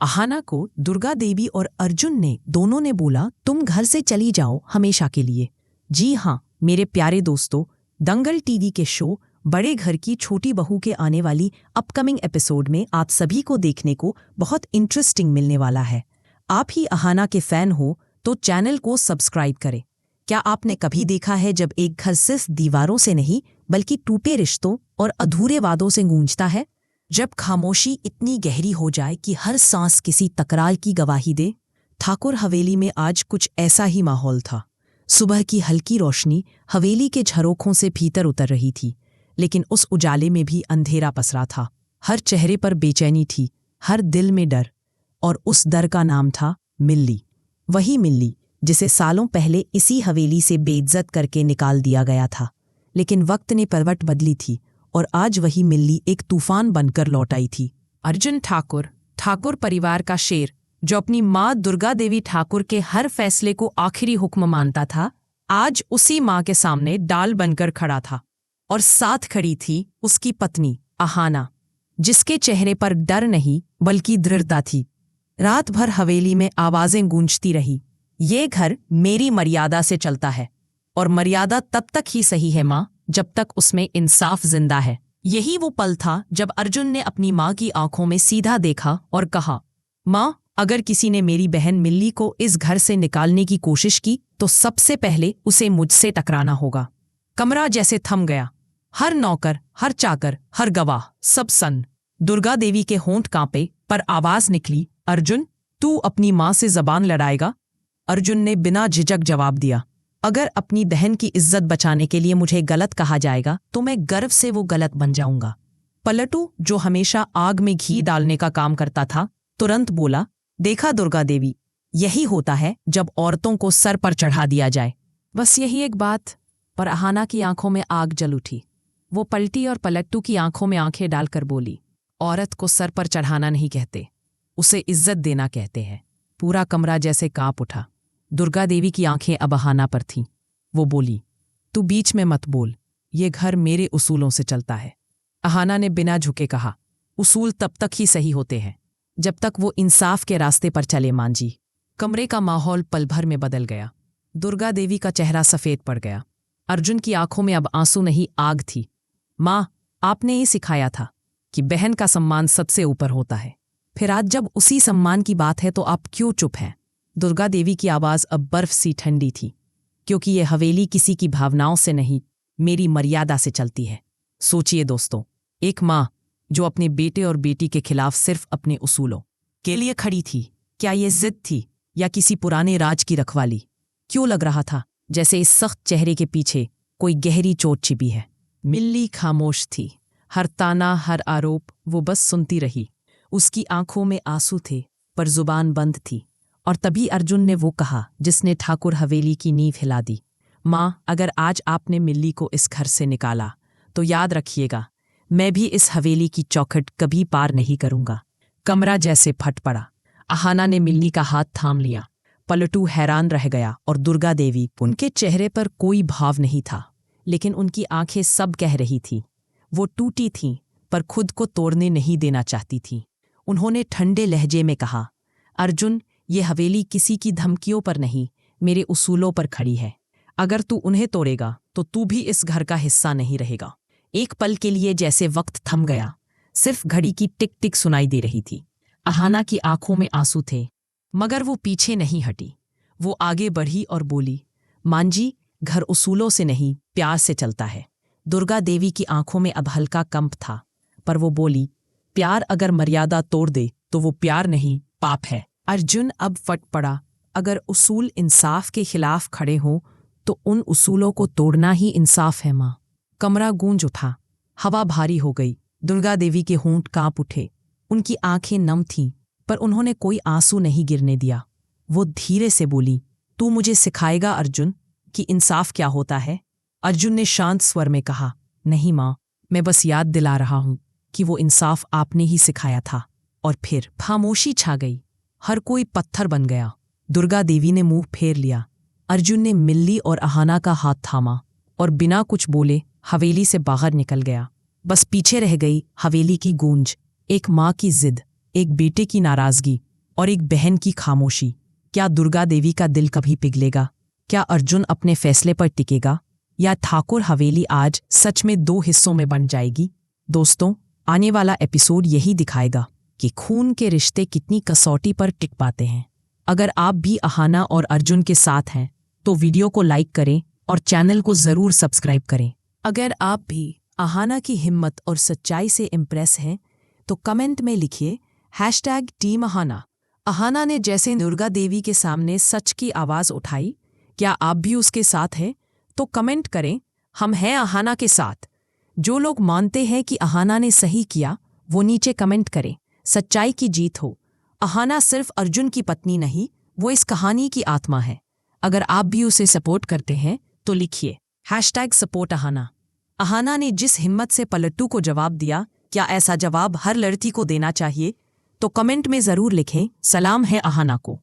अहाना को दुर्गा देवी और अर्जुन ने दोनों ने बोला, तुम घर से चली जाओ हमेशा के लिए। जी हाँ मेरे प्यारे दोस्तों, दंगल टीवी के शो बड़े घर की छोटी बहू के आने वाली अपकमिंग एपिसोड में आप सभी को देखने को बहुत इंटरेस्टिंग मिलने वाला है। आप ही अहाना के फैन हो तो चैनल को सब्सक्राइब करें। क्या आपने कभी देखा है जब एक घर सिर्फ दीवारों से नहीं बल्कि टूटे रिश्तों और अधूरे वादों से गूंजता है? जब खामोशी इतनी गहरी हो जाए कि हर सांस किसी तकरार की गवाही दे। ठाकुर हवेली में आज कुछ ऐसा ही माहौल था। सुबह की हल्की रोशनी हवेली के झरोखों से भीतर उतर रही थी, लेकिन उस उजाले में भी अंधेरा पसरा था। हर चेहरे पर बेचैनी थी, हर दिल में डर, और उस डर का नाम था मिल्ली। वही मिल्ली जिसे सालों पहले इसी हवेली से बेइज्जत करके निकाल दिया गया था। लेकिन वक्त ने करवट बदली थी और आज वही मिल्ली एक तूफान बनकर लौट आई थी। अर्जुन ठाकुर, ठाकुर परिवार का शेर, जो अपनी माँ दुर्गा देवी ठाकुर के हर फैसले को आखिरी हुक्म मानता था, आज उसी माँ के सामने डाल बनकर खड़ा था। और साथ खड़ी थी उसकी पत्नी अहाना, जिसके चेहरे पर डर नहीं बल्कि दृढ़ता थी। रात भर हवेली में आवाजें गूंजती रही, ये घर मेरी मर्यादा से चलता है, और मर्यादा तब तक ही सही है माँ जब तक उसमें इंसाफ जिंदा है। यही वो पल था जब अर्जुन ने अपनी माँ की आंखों में सीधा देखा और कहा, माँ, अगर किसी ने मेरी बहन मिल्ली को इस घर से निकालने की कोशिश की तो सबसे पहले उसे मुझसे टकराना होगा। कमरा जैसे थम गया। हर नौकर, हर चाकर, हर गवाह, सब सन्न। दुर्गा देवी के होंठ कांपे, पर आवाज निकली, अर्जुन, तू अपनी माँ से जबान लड़ाएगा? अर्जुन ने बिना झिझक जवाब दिया, अगर अपनी बहन की इज्जत बचाने के लिए मुझे गलत कहा जाएगा तो मैं गर्व से वो गलत बन जाऊंगा। पलटू, जो हमेशा आग में घी डालने का काम करता था, तुरंत बोला, देखा दुर्गा देवी, यही होता है जब औरतों को सर पर चढ़ा दिया जाए। बस यही एक बात। पर अहाना की आंखों में आग जल उठी। वो पलटी और पलट्टू की आंखों में आंखें डालकर बोली, औरत को सर पर चढ़ाना नहीं कहते, उसे इज्जत देना कहते हैं। पूरा कमरा जैसे कांप उठा। दुर्गा देवी की आंखें अब अहाना पर थीं। वो बोली, तू बीच में मत बोल, ये घर मेरे उसूलों से चलता है। अहाना ने बिना झुके कहा, उसूल तब तक ही सही होते हैं जब तक वो इंसाफ के रास्ते पर चले मां जी। कमरे का माहौल पल भर में बदल गया। दुर्गा देवी का चेहरा सफेद पड़ गया। अर्जुन की आंखों में अब आंसू नहीं, आग थी। माँ, आपने ही सिखाया था कि बहन का सम्मान सबसे ऊपर होता है, फिर आज जब उसी सम्मान की बात है तो आप क्यों चुप हैं? दुर्गा देवी की आवाज अब बर्फ सी ठंडी थी, क्योंकि ये हवेली किसी की भावनाओं से नहीं, मेरी मर्यादा से चलती है। सोचिए दोस्तों, एक माँ जो अपने बेटे और बेटी के खिलाफ सिर्फ अपने उसूलों के लिए खड़ी थी, क्या ये जिद थी या किसी पुराने राज की रखवाली? क्यों लग रहा था जैसे इस सख्त चेहरे के पीछे कोई गहरी चोट छिपी है? मिल्ली खामोश थी। हर ताना, हर आरोप वो बस सुनती रही। उसकी आंखों में आंसू थे पर जुबान बंद थी। और तभी अर्जुन ने वो कहा जिसने ठाकुर हवेली की नींव हिला दी, माँ, अगर आज आपने मिल्ली को इस घर से निकाला तो याद रखिएगा, मैं भी इस हवेली की चौखट कभी पार नहीं करूंगा। कमरा जैसे फट पड़ा। अहाना ने मिल्ली का हाथ थाम लिया। पलटू हैरान रह गया और दुर्गा देवी, उनके चेहरे पर कोई भाव नहीं था, लेकिन उनकी आंखें सब कह रही थीं। वो टूटी थीं पर खुद को तोड़ने नहीं देना चाहती थीं। उन्होंने ठंडे लहजे में कहा, अर्जुन, ये हवेली किसी की धमकियों पर नहीं, मेरे उसूलों पर खड़ी है। अगर तू उन्हें तोड़ेगा तो तू भी इस घर का हिस्सा नहीं रहेगा। एक पल के लिए जैसे वक्त थम गया। सिर्फ घड़ी की टिक टिक सुनाई दे रही थी। अहाना की आंखों में आंसू थे, मगर वो पीछे नहीं हटी। वो आगे बढ़ी और बोली, मां जी, घर उसूलों से नहीं, प्यार से चलता है। दुर्गा देवी की आंखों में अब हल्का कंप था, पर वो बोली, प्यार अगर मर्यादा तोड़ दे तो वो प्यार नहीं, पाप है। अर्जुन अब फट पड़ा। अगर उसूल इंसाफ के खिलाफ खड़े हों तो उन उसूलों को तोड़ना ही इंसाफ है माँ। कमरा गूंज उठा। हवा भारी हो गई। दुर्गा देवी के होंठ कांप उठे। उनकी आंखें नम थीं, पर उन्होंने कोई आंसू नहीं गिरने दिया। वो धीरे से बोली, तू मुझे सिखाएगा अर्जुन कि इंसाफ क्या होता है? अर्जुन ने शांत स्वर में कहा, नहीं माँ, मैं बस याद दिला रहा हूं कि वो इंसाफ आपने ही सिखाया था। और फिर खामोशी छा गई। हर कोई पत्थर बन गया। दुर्गा देवी ने मुंह फेर लिया। अर्जुन ने मिल्ली और अहाना का हाथ थामा और बिना कुछ बोले हवेली से बाहर निकल गया। बस पीछे रह गई हवेली की गूंज, एक माँ की जिद, एक बेटे की नाराजगी और एक बहन की खामोशी। क्या दुर्गा देवी का दिल कभी पिघलेगा? क्या अर्जुन अपने फैसले पर टिकेगा? या ठाकुर हवेली आज सच में 2 हिस्सों में बन जाएगी? दोस्तों, आने वाला एपिसोड यही दिखाएगा कि खून के रिश्ते कितनी कसौटी पर टिक पाते हैं। अगर आप भी अहाना और अर्जुन के साथ हैं तो वीडियो को लाइक करें और चैनल को ज़रूर सब्सक्राइब करें। अगर आप भी अहाना की हिम्मत और सच्चाई से इम्प्रेस हैं तो कमेंट में लिखिए #टीम अहाना। अहाना ने जैसे दुर्गा देवी के सामने सच की आवाज़ उठाई, क्या आप भी उसके साथ हैं? तो कमेंट करें, हम हैं अहाना के साथ। जो लोग मानते हैं कि अहाना ने सही किया वो नीचे कमेंट करें। सच्चाई की जीत हो। अहाना सिर्फ अर्जुन की पत्नी नहीं, वो इस कहानी की आत्मा है। अगर आप भी उसे सपोर्ट करते हैं तो लिखिए #सपोर्ट अहाना। अहाना ने जिस हिम्मत से पलट्टू को जवाब दिया, क्या ऐसा जवाब हर लड़की को देना चाहिए? तो कमेंट में ज़रूर लिखें। सलाम है अहाना को।